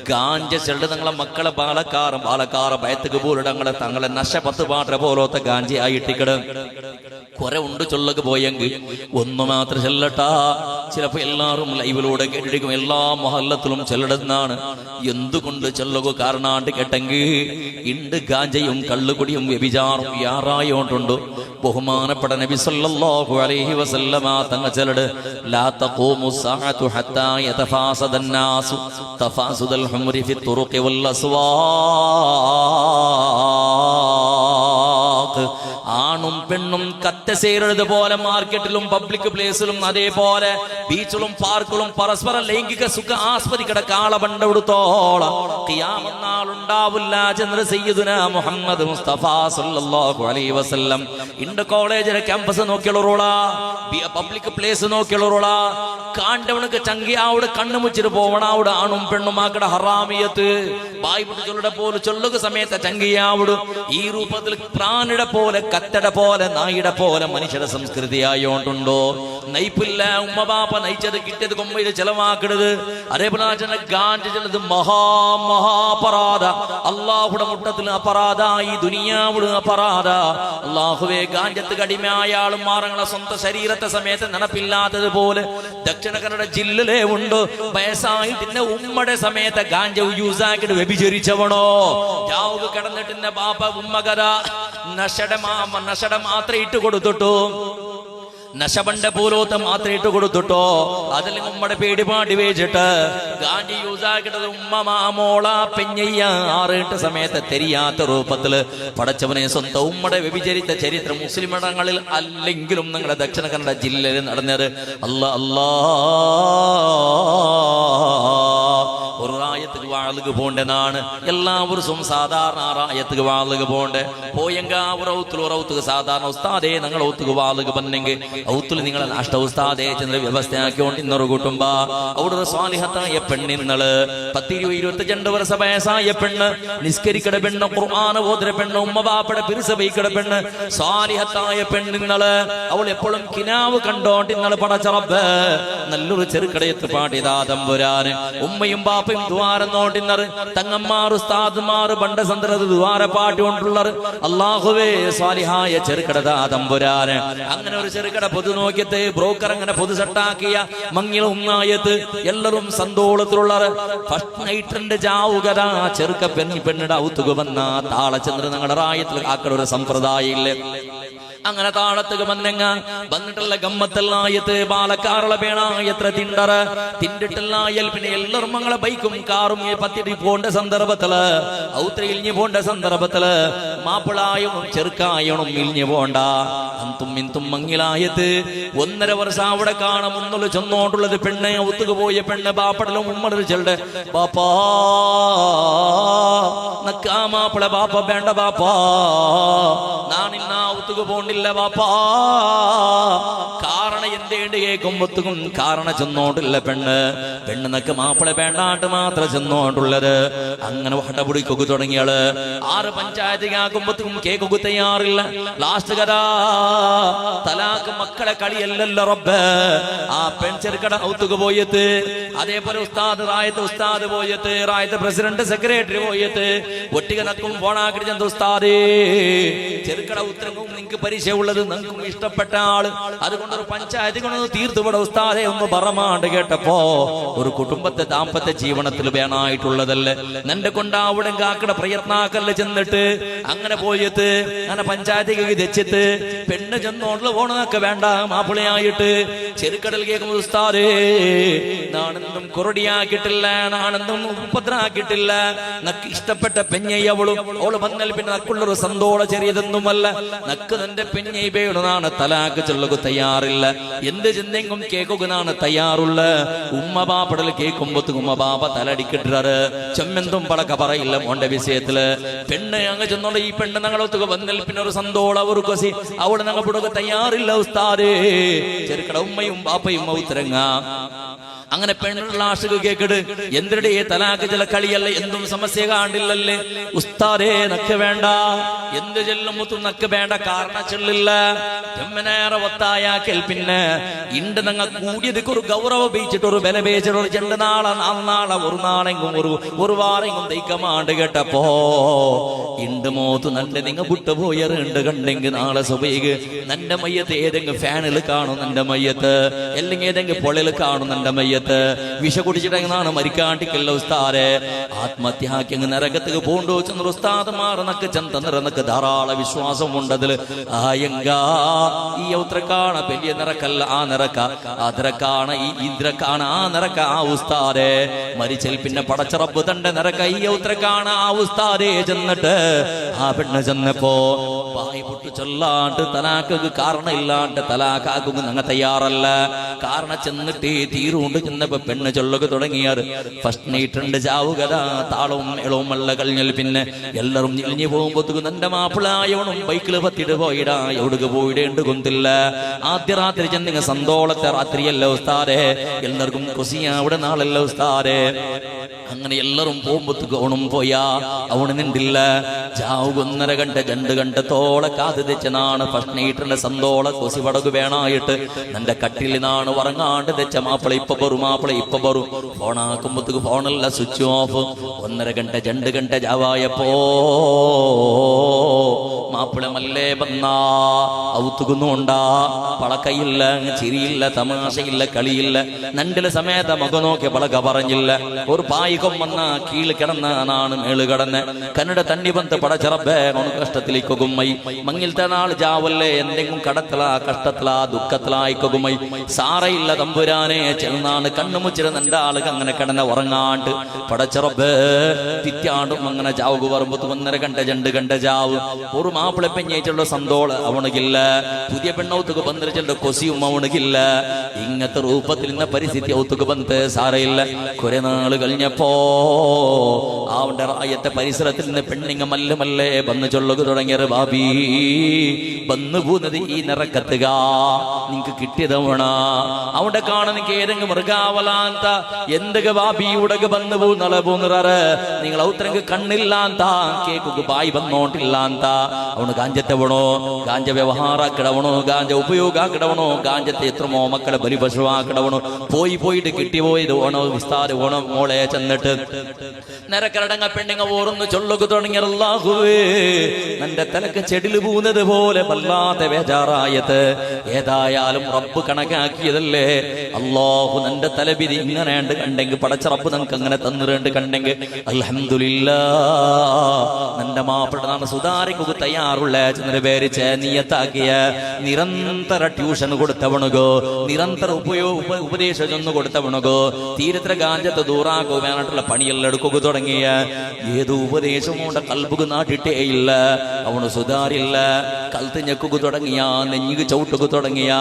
ഗാഞ്ച ചെല്ലു തങ്ങളെ മക്കളെ ബാലക്കാറ ഭയത്തുക്ക് പോലിടങ്ങളെ തങ്ങളെ നശപത്ത് പാട്ട പോലത്തെ ഗാഞ്ചയായിട്ടിക്കട് കുറെ ഉണ്ട് ചൊല്ലക്ക് പോയെങ്കിൽ ഒന്ന് മാത്രം ചെല്ലട്ടാ. ചിലപ്പോ എല്ലാവരും ലൈവിലൂടെ കേട്ടിരിക്കും, എല്ലാ മഹല്ലത്തിലും ചെല്ലടുന്നാണ്. എന്തുകൊണ്ട് ചെല്ലുക കാരണാണ്ട് കേട്ടെങ്കിൽ ഇണ്ട് ഗാഞ്ചയും കള്ളുകുടിയും വ്യഭിചാറും യാറായോണ്ടുണ്ട്. ബഹുമാനപ്പെട്ട നബി സല്ലല്ലാഹു അലൈഹി വസല്ലമ തങ്ങൾ ചെല്ലട് ലാ തഖൂമു സഅതു ഹത്താ യതഫാസദന്നാസു തഫാസുദൽ ഹുംരി ഫി തുറുഖി വൽ അസ്വാഖ്. ആണും പെണ്ണും കത്തസേരതുപോലെ മാർക്കറ്റിലും പബ്ലിക് പ്ലേസിലും അതേപോലെ ബീച്ചിലും പാർക്കിലും പരസ്പരം ലൈംഗിക സുഖ ആസ്വദിക്കട കാളബണ്ടോടത്തോളം ഖിയാമത്ത് നാളുണ്ടാവില്ല. ചന്ദ്ര സയ്യിദുനാ മുഹമ്മദ് മുസ്തഫ സല്ലല്ലാഹു അലൈഹി വസല്ലം ഇണ്ട് കോളേജിലെ ക്യാമ്പസ് നോക്കിയുള്ളോളാ, പബ്ലിക് പ്ലേസ് നോക്കിയുള്ളോളാ, കാണ്ടവനക്ക് ചങ്കിയാവിടെ കണ്ണു മുച്ചിട്ട് പോവണ അവിടെ ആണും പെണ്ണും ആക്കട ഹറാമിയത്ത് ബായ്പുട്ട് ചൊല്ലുടെ പോലെ ചൊല്ലുക സമയത്ത് ചങ്കിയാവിടും. ഈ രൂപത്തിൽ പ്രാണിയുടെ പോലെ കത്തട പോലെ നായിടെ പോലെ മനുഷ്യരുടെ സംസ്കൃതി ആയോണ്ടുണ്ടോ? നയിപ്പില്ല. ഉമ്മബാപ്പ നയിച്ചത് കിട്ടിയത് കൊമ്പയിൽ ചെലവാക്കരുത്. അതേപോലെ ഗാഞ്ച ചെല്ലത് മഹാപരാധ. അള്ളാഹുടെ മുട്ടത്തിൽ അപരാധ, ഈ ദുനിയാവുടെ അപരാധ. അള്ളാഹുവെ ഗാഞ്ചത്ത് കടിമയായ ആളും മാറങ്ങളെ സ്വന്തം ശരീരത്തെ സമയത്ത് നടപ്പില്ലാത്തതുപോലെ ദക്ഷിണ കന്നഡ ജില്ലയിലെ ഉണ്ട്. വയസ്സായിട്ട് ഉമ്മയുടെ സമയത്ത് ഗാഞ്ച യൂസാക്കിട്ട് വ്യഭിചരിച്ചവണോ ജാവുക കിടന്നിട്ട് ബാപ്പ ഉമ്മകര നഷട മാത്രം ഇട്ട് കൊടുത്തിട്ടു, നശബണ്ട പൂലോത്ത് മാത്രം ഇട്ട് കൊടുത്തിട്ടോ. അതിൽ ഉമ്മയുടെ പേടിപാടി വെച്ചിട്ട് ഗാന്ധി യൂസാക്കിട്ടത് ഉമ്മ മാമോള പെഞ്ഞയ്യ 6-8 സമയത്ത് തെരിയാത്ത രൂപത്തില് പടച്ചവനെ സ്വന്തം ഉമ്മയുടെ വ്യഭിചരിച്ച ചരിത്രം മുസ്ലിം ഇടങ്ങളിൽ അല്ലെങ്കിലും നിങ്ങളുടെ ദക്ഷിണ കന്നഡ ജില്ലയിൽ നടന്നത് അല്ലാ ഒരു റായത്തുക്ക് വാളുക പോണ്ടെന്നാണ്. എല്ലാവർക്കും സാധാരണ റായത്തുക്ക് വാളുക പോണ്ടേ പോയെങ്കിൽ ഔത്തുക്ക് സാധാരണ ഉസ്താദേ നിങ്ങൾ ഔത്തുക്ക് വാളുക പന്നെങ്കിൽ ഔത്തുൽ നിങ്ങളെ നാഷ്ട ഉസ്താദേ ചെന്ന വ്യവസ്ഥയാക്കിക്കൊണ്ട് ഇന്നൊരു കൂട്ടുമ്പ അവിടെ സ്വാലിഹത്തായ പെണ്ണിന്നള് 10-22 വർഷ വയസ്സായ പെണ്ണ്, നിസ്കരിക്കട പെണ്ണ്, ഖുർആൻ ഓതുന്ന പെണ്ണ്, ഉമ്മ ബാപ്പയുടെ പിരിസബൈക്കട പെണ്ണ്, സ്വാലിഹത്തായ പെണ്ണിന്നള് അവൾ എപ്പോഴും കിനാവ് കണ്ടോണ്ട് ഇന്നള് പടച്ച റബ്ബ് നല്ലൊരു ചെറുക്കടയത്ത് പാടിയതാ തമ്പുരാന്. ഉമ്മയും ബാപ്പയും ദ്വാരന്നോണ്ടിന്നറ് തങ്ങന്മാർ ഉസ്താദ്മാർ ബണ്ടസന്ത്രത് ദ്വാര പാട്ടുകൊണ്ടുള്ളർ. അല്ലാഹുവേ സ്വാലിഹായ ചെറുക്കടതാ തമ്പുരാന്. അങ്ങനെ ഒരു ചെറുക്കട പൊതു നോക്കിയത്ത് ബ്രോക്കർ അങ്ങനെ പൊതു സെട്ടാക്കിയ മങ്ങില ഉമ്മായത്ത് എല്ലാവരും സന്തോളത്തിലുള്ളർ. ഫസ്റ്റ് നൈറ്റിന്റെ ജാവുകത ചെറുക്ക പെണ്ണിടെ ഔത്തുക വന്ന താളചന്ദ്ര ഞങ്ങളുടെ റായത്തിൽ ആക്കട ഒരു സമ്പ്രദായം ഇല്ലേ. അങ്ങനെ താളത്തുക വന്നെങ്ങ വന്നിട്ടുള്ള ഗമ്മത്തെല്ലായത്ത് ബാലക്കാറുള്ള വേണ എത്ര തിണ്ടിട്ടെല്ലായൽ പിന്നെ എല്ലാവരും മങ്ങളെ ബൈക്കും കാറും പത്തിരി പോണ്ട സന്ദർഭത്തില് ഔത്ര ഇലിഞ്ഞു പോണ്ട സന്ദർഭത്തില് മാപ്പിളായും ചെറുക്കായണം ഇലിഞ്ഞു പോണ്ട അന്തും ഇന്തും മങ്ങിലായത്ത് 1.5 വർഷം അവിടെ കാണും ഒന്നുള്ള ചെന്നോണ്ടുള്ളത് പെണ്ണെ ഔത്തുക പോയ പെണ്ണ് ബാപ്പടലും ഉമ്മടൽ ചെല്ലെ ബാപ്പാ നക്കാ മാപ്പിള ബാപ്പ വേണ്ട ബാപ്പാ നാനിന്ന ഔത്തുക പോണ്ടി ബാപ്പാ. കാരണം എന്തേണ്ട് കേൾക്കുമ്പത്തും കാരണം ചെന്നോണ്ടില്ല പെണ്ണെന്നൊക്കെ മാപ്പിളെ വേണ്ടാണ്ട് മാത്രം ചെന്നോണ്ടുള്ളത്. അങ്ങനെ വടപുടിക്കൊക്കെ തുടങ്ങിയാള് 6 പഞ്ചായത്തിനാക്കുമ്പത്തും കേക്കൊക്കെ തയ്യാറില്ല. ലാസ്റ്റ് കഥാ തലാക്ക് മക്കളെ കളിയല്ലല്ലോ റബ്ബ്. ആ പെൺചെറുക്കട ഔത്തുക പോയത് അതേപോലെ റായത്ത് ഉസ്താദ് പോയത് റായത്ത് പ്രസിഡന്റ് സെക്രട്ടറി പോയത് ഒട്ടിക നക്കും ഫോണാക്കിട്ട് ചെന്ന ഉസ്താദേ ചെറുക്കട ഉത്തരവും നിങ്ങൾക്ക് പരിശീലനം ഉള്ളത് നിങ്ങൾക്കും ഇഷ്ടപ്പെട്ട ആള്. അതുകൊണ്ടൊരു പഞ്ചായത്ത് കൊണ്ടൊന്ന് തീർത്തുപട ഉസ്താദെ ഒന്ന് പറമാണ്ട് കേട്ടപ്പോ ഒരു കുടുംബത്തെ ദാമ്പത്യ ജീവനത്തിൽ വേണമായിട്ടുള്ളതല്ലേ നിന്റെ കൊണ്ട് അവിടെ കാക്കട പ്രയത്നാക്കല്ല ചെന്നിട്ട് അങ്ങനെ പോയിട്ട് അങ്ങനെ പഞ്ചായത്തേക്ക് തെച്ചിട്ട് പെണ്ണ് ചെന്നോണ്ട് പോണതൊക്കെ വേണ്ട മാപ്പിളയായിട്ട് ചെറുക്കടൽ കേൾക്കുമ്പോൾ ഉസ്താദേ നാണെന്നും കുറുടിയാക്കിയിട്ടില്ല, നാണെന്നും ഉപദ്രാക്കിയിട്ടില്ല, നക്ക് ഇഷ്ടപ്പെട്ട പെഞ്ഞയ്യവളും അവള് വന്നാൽ പിന്നെ നക്കുള്ളൊരു സന്തോള ചെറിയതൊന്നുമല്ല. നക്ക് നിന്റെ പെഞ്ഞൈബേണാണ് തലാക്ക് ചൊല്ലുക തയ്യാറില്ല. എന്ത് ചെന്നെങ്കും കേൾക്കുകയാണ് തയ്യാറുള്ള. ഉമ്മ ബാപ്പടൽ കേൾക്കുമ്പോത്തും ഉമ്മ ബാപ്പ തലടിക്കിട്ടാറ് ചെമ്മെന്തും പടക്ക പറയില്ല മോന്റെ വിഷയത്തില്. പെണ്ണ് അങ്ങ് ചെന്നോണ്ട് ഈ പെണ്ണ് ഞങ്ങളൊത്തുക വന്നൽ പിന്നെ ഒരു സന്തോളം അവർ കൊസി അവിടെ ഞങ്ങൾ പുടക തയ്യാറില്ല ഉസ്താദേ. ചെറുക്കട ഉമ്മയും ബാപ്പയും ഔത്തരങ്ങ അങ്ങനെ പെണ്ണുള്ള ആശുക കേക്കട് എന്തിടെ തലാക്ക് ചില കളിയല്ല എന്തും സമസ്യ കാണില്ലല്ലേ ഉസ്താദേ നക്ക് വേണ്ട എന്ത് ചെല്ലുമ്പത്തും നക്ക് വേണ്ട കാരണം ചെല്ലില്ല ജമ്മനേറെ ഒത്തായാക്കൽ പിന്നെ ഇണ്ട് നിങ്ങൾ കൂടിയത് ഒരു ഗൗരവ ഉപയോഗിച്ചിട്ട് ഒരു ബല ഉപയോഗിച്ചിട്ട് ഒരു 2 നാളെ 4 നാളെ ഒരു നാളെങ്കും ഒരു വാരെങ്കും തയ്ക്കമാണ്ട് കേട്ടപ്പോ ഇണ്ട് മോത്ത് നല്ല നിങ്ങൾ വിട്ടുപോയറുണ്ട് കണ്ടെങ്കിൽ നാളെ സുബൈക്ക് നന്റെ മയ്യത്ത് ഏതെങ്കിലും ഫാനിൽ കാണും നന്റെ മയ്യത്ത് അല്ലെങ്കിൽ ഏതെങ്കിലും പൊളയിൽ കാണും നന്റെ മയ്യത്ത് വിഷ കുടിച്ചിട്ടെങ്ങാണ് മരിക്കാണ്ടിക്കല്ല ഉസ്താദെ ആത്മഹത്യാക്കി നരകത്തേക്ക് പോണ്ടോ ചെന്ന ഉസ്താദുമാർ നക്ക് ചന്ത നിറന്നക്ക് ധാരാളം വിശ്വാസം ഉണ്ടതില് ആയങ്കാ ഈ ഔത്രക്കാണ് വലിയ നിറക്കല്ല ആ നിറക്ക ആ നിറക്കാണ് ഈ ഇന്ദ്രക്കാണ് ആ നിറക്ക ആ ഉസ്താദെ മരിച്ചൽ പിന്നെ പടച്ചറപ്പ് തന്റെ നിറക്ക ഈ ഔത്രക്കാണ് ആ ഉസ്താദെ ചെന്നിട്ട് ആ പെണ്ണ് ചെന്നപ്പോ പായി പൊട്ടു ചൊല്ലാണ്ട് തലാക്ക് കാരണം ഇല്ലാണ്ട് തലാക്കാക്കും ഞങ്ങൾ തയ്യാറല്ല കാരണം ചെന്നിട്ട് തീരുണ്ട് ചെന്നപ്പോ പെണ്ണ് ചൊല്ലുക തുടങ്ങിയാറ് ഫസ്റ്റ് നൈറ്റ് ചാവുകത താളവും എളവും അല്ല കഴിഞ്ഞാൽ പിന്നെ എല്ലാരും ഞെളിഞ്ഞു പോകുമ്പോഴത്തേക്ക് നന്റെ മാപ്പിളായോണം ബൈക്കിൽ പത്തിട്ട് പോയിടാ എവിടേക്ക് പോയിടേണ്ട കൊന്തില്ല ആദ്യ രാത്രി ചെന്നിങ്ങ സന്തോളത്തെ രാത്രിയല്ല ഉസ്താദെ എല്ലാവർക്കും കുസിയ അവിടെ നാളല്ല ഉസ്താദെ അങ്ങനെ എല്ലാരും പോകുമ്പോഴത്തേക്ക് ഓണം പോയാ അവണ് നിന്നില്ല ചാവുക 1.5 ഗಂಟೆ 2 ഗಂಟത്തോളം കാത് തെച്ചനാണ് ഫസ്റ്റ് നൈറ്റിന്റെ സന്തോള കൊസി പടകു വേണായിട്ട് നന്റെ കട്ടിലിനാണ് ഉറങ്ങാണ്ട് തെച്ച മാപ്പിള ഇപ്പൊ ബറും ഫോണാക്കുമ്പോഴത്തേക്ക് ഫോണല്ല സ്വിച്ച് ഓഫ് 1.5 ഗಂಟೆ 2 ഗಂಟೆ ജാവായപ്പോ മാപ്പിള മല്ലേ വന്നാ ഔത്തുകുന്നുണ്ടാ പളക്കയില്ല ചിരിയില്ല തമാശയില്ല കളിയില്ല നണ്ടിലെ സമയത്ത് മക നോക്കി പളക പറഞ്ഞില്ല ഒരു പായികം വന്ന കീഴ് കിടന്നാണ് മേള് കടന്ന് കന്നഡ തണ്ണി ബന്ധ പടച്ചറബേ അവന് കഷ്ടത്തിലേക്കൊകുമ്മൈ മങ്ങിലത്തെ നാൾ ജാവല്ലേ എന്തെങ്കിലും കടത്തലാ കഷ്ടത്തിലാ ദുഃഖത്തിലായിക്കൊകുമ്മൈ സാറയില്ല തമ്പുരാനെ ചെന്നാണ് കണ്ണുമുച്ചിര നന്റെ ആളുകൾ അങ്ങനെ കിടന്ന് ഉറങ്ങാണ്ട് പടച്ചറബേ തിറ്റാണ്ടും അങ്ങനെ ജാവുക വരുമ്പോ 1.5 ഗಂಟೆ 2 ഗಂಟೆ ജാവ് ഒരു മാപ്പിളെ പെഞ്ഞേച്ചുള്ള സന്തോള് അവണക്കില്ല പുതിയ പെണ്ണൗത്തുക്ക് ബന്ധിച്ചുള്ള കൊസിയും അവണക്കില്ല ഇങ്ങനത്തെ രൂപത്തിൽ ഇന്ന പരിസ്ഥിതി ഔത്തുക്ക് ബന്ധ് സാറയില്ല കുറെ നാള് കഴിഞ്ഞപ്പോ അവന്റെ റായത്തെ പരിസരത്തിൽ നിന്ന് പെണ്ണിങ്ങ മല്ലേ വന്ന് ചൊല്ലുക തുടങ്ങിയത് ബാബി വന്നു പോകുന്നത് ഈ നിറക്കത്തുക നിങ്ങക്ക് കിട്ടിയതവണ അവിടെ കാണാൻ ഏതെങ്കിലും മൃഗാവലാന്ത എന്തൊക്കെ ബാബിയുടെ വന്നു പോകുന്ന പോകുന്നറാറ് നിങ്ങൾ ഔത്രക്ക് കണ്ണില്ലാന്ത കേക്ക് ബായി വന്നോണ്ടില്ലാന്ത ಅವನು ಗಾಂಜ ತವಣೋ ಗಾಂಜ ವ್ಯವಹಾರ ಕಡವಣೋ ಗಾಂಜ ಉಪಯೋಗ ಕಡವಣೋ ಗಾಂಜത്തെ എത്രമോ മക്കളെ ബലിപശുവാക്കടവണോ പോയിട്ട് കിട്ടിപ്പോയത് ഓണോ വിസ്താര ഓണം മോളെ ചെന്നിട്ട് നിരക്കരടങ്ങ പെണ്ണിങ്ങ ഓർന്ന് ചൊല്ലുക തുടങ്ങിയ അല്ലാഹുവേ നിന്റെ തലക്ക് ചെടില് പോകുന്നത് പോലെ വല്ലാതെ ബേജാറായത് ഏതായാലും റബ്ബ് കണക്കാക്കിയതല്ലേ അല്ലാഹു നിന്റെ തലവിധി ഇങ്ങനെയുണ്ട് കണ്ടെങ്കിൽ പടച്ച റബ്ബ് നമുക്ക് അങ്ങനെ തന്നിട്ടുണ്ട് കണ്ടെങ്കിൽ അൽഹംദുലില്ലാഹ് നിന്റെ മാപ്പിള സുധാരിക്കുക തയ്യാറുള്ള ചെന്നിട്ട് പേരിച്ച് നിയത്താക്കിയ നിരന്തര ട്യൂഷൻ കൊടുത്തവണുകോ നിരന്തര ഉപദേശം ചെന്ന് കൊടുത്തവണുകോ തീരത്ര ഗാഞ്ചത്ത് ദൂറാക്കോ വേനായിട്ടുള്ള പണിയെല്ലാം എടുക്കുക തുടങ്ങിയ ഏത് ഉപദേശവും കൊണ്ട് കൽബുക നാട്ടിട്ടേ ഇല്ല അവന് സുധാരില്ല കൽത്ത് ഞെക്കുക തുടങ്ങിയ നെഞ്ഞുക ചവിട്ടുക തുടങ്ങിയ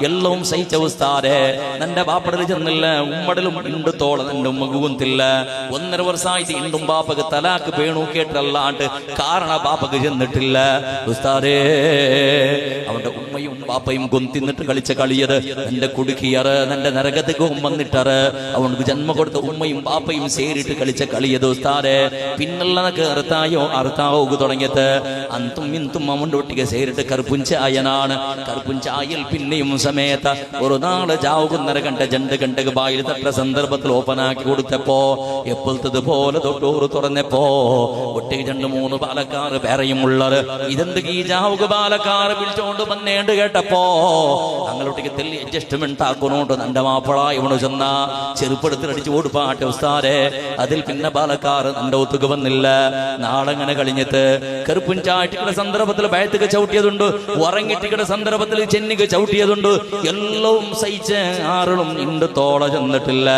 എല്ലാം സഹിച്ച ഉസ്താദേ നിന്റെ ബാപ്പടൽ ചെന്നില്ല ഉമ്മടലും ഇണ്ടുത്തോളം നിന്റെ ഉമ്മക്ക് കുന്തില്ല 1.5 വർഷമായിട്ട് ഇണ്ടും ബാപ്പക്ക് തലാക്ക് പേണു കേട്ടല്ലാണ്ട് കാരണ ബാപ്പക്ക് ചെന്നിട്ടില്ല ഉസ്താദേ അവന്റെ ഉമ്മയും ബാപ്പയും കൊന്തിന്നിട്ട് കളിച്ച കളിയത് എന്റെ കുടുക്കിയറ് നിന്റെ നരകത്തേക്ക് വന്നിട്ടറ് അവനക്ക് ജന്മ കൊടുത്ത ഉമ്മയും ബാപ്പയും സേരിട്ട് കളിച്ച കളിയത് ഉസ്താദേ പിന്നുള്ളതൊക്കെ അറുത്താവോ തുടങ്ങിയത് അന്തും ഇന്തും അവന്റെ ഒട്ടിക്ക് സേരിട്ട് കറുപ്പുഞ്ചായനാണ് കറുപ്പുഞ്ചായൽ പിന്നെയും സമയത്ത് ഒരു നാള് ജാവുക 1.5 ഗಂಟೆ 2 ഗಂಟೆക്ക് ബായിൽ തട്ട സന്ദർഭത്തിൽ ഓപ്പനാക്കി കൊടുത്തപ്പോ എപ്പോഴത്തത് പോലെ തൊട്ടൂറ് തുറന്നപ്പോ ഒട്ടിക്ക് 2-3 പാലക്കാർ വേറെയും ഉള്ളത് ഇതെന്ത് ഈ ജാവുക പാലക്കാർ വിളിച്ചോണ്ട് വന്നേണ്ട് കേട്ടപ്പോ ഞങ്ങളൊട്ടിക്ക് തെല്ലി അഡ്ജസ്റ്റ്മെന്റ് ആക്കുന്നോണ്ട് നിന്റെ മാപ്പിള ഇവണ് ചെന്ന ചെറുപ്പടുത്തിൽ അടിച്ചു ഓടുപാട്ടെ ഉസ്താദേ അതിൽ പിന്നെ പാലക്കാർ നിന്റെ ഒത്തുക്ക് വന്നില്ല നാളെങ്ങനെ കഴിഞ്ഞിട്ട് കറുപ്പുഞ്ചാട്ടിയുടെ സന്ദർഭത്തിൽ ഭയത്തുക ചവിട്ടിയതുണ്ട് ഉറങ്ങിട്ടിയുടെ സന്ദർഭത്തിൽ ചെന്നിക്ക് ചവിട്ടിയതുണ്ട് എല്ലാം സഹിച്ച് ആറും ഇണ്ട് തോള ചെന്നിട്ടില്ല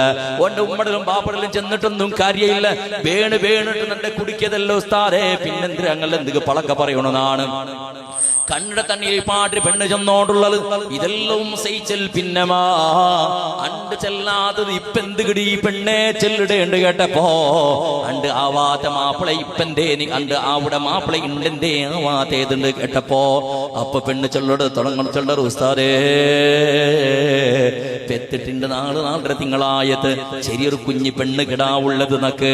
ഓന്റെ ഉമ്മടലും ബാപ്പടലും ചെന്നിട്ടൊന്നും കാര്യമില്ല വേണിട്ട് നിന്റെ കുടിക്കതല്ലോ ഉസ്താദേ പിന്നെന്തിനാ ഞങ്ങൾ എന്തൊക്കെ പളക്ക പറയണമെന്നാണ് കണ്ണിടെ തണ്ണിയിൽ പാട്ടി പെണ്ണ് ചെന്നോണ്ടുള്ളത് ഇതെല്ലാം സഹിച്ചൽ പിന്നമാ അണ്ട് ചെല്ലാത്തത് ഇപ്പെന്ത് കിടി പെണ്ണെ ചെല്ലിടേണ്ട് കേട്ടപ്പോ അണ്ട് ആവാത്ത മാപ്പിള ഇപ്പന്റെ അണ്ട് അവിടെ മാപ്പിള ഇണ്ടെന്തേ ആവാത്തേതുണ്ട് കേട്ടപ്പോ അപ്പൊ പെണ്ണ് ചെല്ലട് തുടങ്ങണം ചെല്ലറ് ഉസ്താദേ പെത്തിട്ടിന്റെ 4 തിങ്കളായത് ചെറിയൊരു കുഞ്ഞി പെണ്ണ് കിടാവുള്ളത് നക്ക്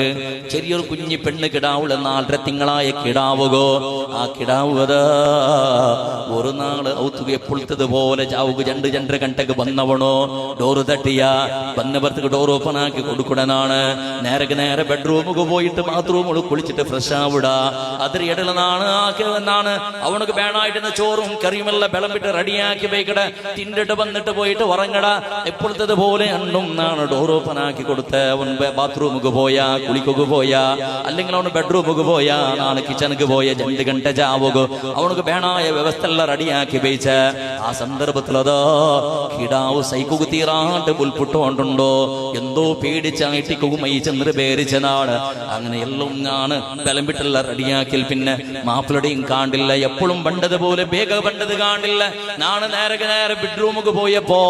ചെറിയൊരു കുഞ്ഞി പെണ്ണ് കിടാവുള്ള 4 തിങ്കളായ കിടാവുകോ ആ കിടാവുക ഒരു നാള് ഔത്തുക എപ്പോഴത്തതുപോലെ ചാവുക 2 ഗಂಟೆಗೆ വന്നവണോ ഡോറ് തട്ടിയ വന്നവർക്ക് ഡോർ ഓപ്പൺ ആക്കി കൊടുക്കണനാണ് നേരെ ബെഡ്റൂമുക്ക് പോയിട്ട് ബാത്റൂമിൽ കുളിച്ചിട്ട് ഫ്രഷ് ആവിട അതിന് ഇടലെന്നാണ് ആക്കിയതെന്നാണ് അവനക്ക് വേണമായിട്ട് ചോറും കറിയുമെല്ലാം വിളമ്പിട്ട് റെഡിയാക്കി വയ്ക്കട തിന്നിട്ട് വന്നിട്ട് പോയിട്ട് ഉറങ്ങട എപ്പോഴത്തത് പോലെ അണ്ണും നാണ് ഡോർ ഓപ്പൺ ആക്കി കൊടുത്ത് അവൻ ബാത്റൂമുക്ക് പോയാ കുളിക്കൊക്കെ പോയാ അല്ലെങ്കിൽ അവന് ബെഡ്റൂമുക്ക് പോയാ നാളെ കിച്ചണക്ക് പോയ 2 ಗಂಟೆ ചാവുക അവനക്ക് വേണമായ വ്യവസ്ഥ എല്ലാം റെഡിയാക്കി വെച്ച ആ സന്ദർഭത്തിൽ അതോ കിടാവ് സൈക്കുക തീരാണ്ട് പുൽപുട്ടോണ്ടുണ്ടോ എന്തോ പേടിച്ചായിട്ട് കുകുമൈ ചെന്ന് പേരിച്ചനാണ് അങ്ങനെ എല്ലാം ആണ് വിളമ്പിട്ടെല്ലാം റെഡിയാക്കിൽ പിന്നെ മാപ്പിളടെയും കാണ്ടില്ല എപ്പോഴും പണ്ടതുപോലെ വേഗം പണ്ടത് കാണില്ല നാളെ നേരെ ബെഡ്റൂമുക്ക് പോയപ്പോ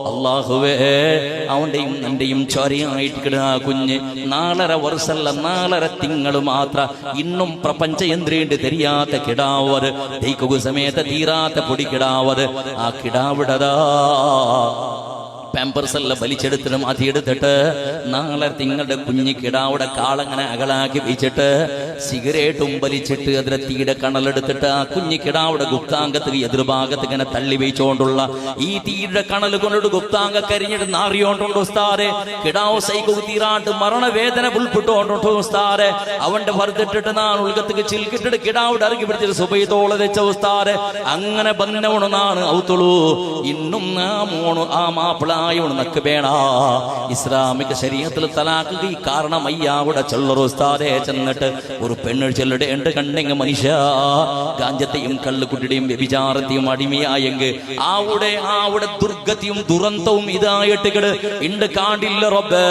അല്ലാഹുവേ അവന്റെയും എന്റെയും ചോരയായിട്ട് കിടാ കുഞ്ഞ് 4.5 വർഷമല്ല 4.5 തിങ്കൾ മാത്ര ഇന്നും പ്രപഞ്ച യന്ത്രേണ്ട് തെരിയാത്ത കിടാവത് ദൈക്കുക സമയത്ത് തീരാത്ത പൊടി കിടാവത് ആ കിടാവിടതാ പാമ്പേഴ്സ് എല്ലാം വലിച്ചെടുത്തിട്ട് മാറ്റിയെടുത്തിട്ട് 4 തിങ്കളുടെ കുഞ്ഞി കിടാവിടെ കാളങ്ങനെ അകലാക്കി വെച്ചിട്ട് സിഗരറ്റും വലിച്ചിട്ട് അതിലെ തീയുടെ കണലെടുത്തിട്ട് ആ കുഞ്ഞി കിടാവിടെ ഗുപ്താംഗത്തിന് എതിർഭാഗത്ത് ഇങ്ങനെ തള്ളി വെച്ചുകൊണ്ടുള്ള ഈ തീയുടെ കണൽ കൊണ്ടിട്ട് ഗുപ്താംഗ കരിഞ്ഞിട്ട് നാറിയോണ്ടുണ്ട് ഉസ്താദെ കിടാവ് സൈക്കു തീരാണ്ട് മരണവേദന ഉൾപ്പെട്ടുകൊണ്ടുണ്ട് ഉസ്താദെ അവന്റെ ഭർത്തിട്ടിട്ട് നാൻ ഉൾക്കത്തേക്ക് ചിൽക്കിട്ടിട്ട് കിടാവിടെ ഇറങ്ങി പിടിച്ചിട്ട് സുബൈത്തോളെ വെച്ച ഉസ്താദെ അങ്ങനെ ബന്ധവണെന്നാണ് ഔത്തുള്ളൂ ഇന്നും ആ മോണു ആ മാപ്പിള നക്ക് വേണ ഇസ്ലാമിക ശരീഅത്തിൽ തലാഖ് ഈ കാരണം അയ്യാവിടെ ചെല്ലറു ഉസ്താദേ ചെന്നിട്ട് ഒരു പെണ്ണ് ചെല്ലിടേണ്ട കണ്ടെങ്കിൽ മനുഷ്യ ഗാഞ്ചത്തെയും കള്ളുകുട്ടിയുടെയും വ്യഭിചാരത്തെയും അടിമയായെങ്കിൽ ആവിടെ ദുർഗതിയും ദുരന്തവും ഇതായിട്ട് ഇണ്ട് കാണ്ടില്ല റബ്ബേ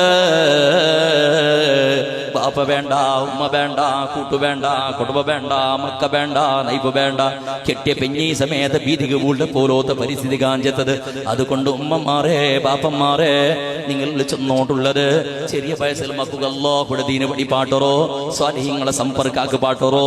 ബാപ്പ വേണ്ട ഉമ്മ വേണ്ട കൂട്ടു വേണ്ട കുടുംബ വേണ്ട മക്ക വേണ്ട നൈപ്പ് വേണ്ട കെട്ടിയ പെഞ്ഞി സമേത ഭീതിക വീട് പോലോത്ത പരിസ്ഥിതി കാഞ്ചത്തത് അതുകൊണ്ട് ഉമ്മമാരെ ബാപ്പന്മാരെ നിങ്ങൾ ചെന്നോട്ടുള്ളത് ചെറിയ വയസ്സിൽ മക്കുക അല്ലാഹുവിന്റെ ദീന പടി പാട്ടറോ സ്വാലിഹീങ്ങളെ സമ്പർക്കാക്ക് പാട്ടറോ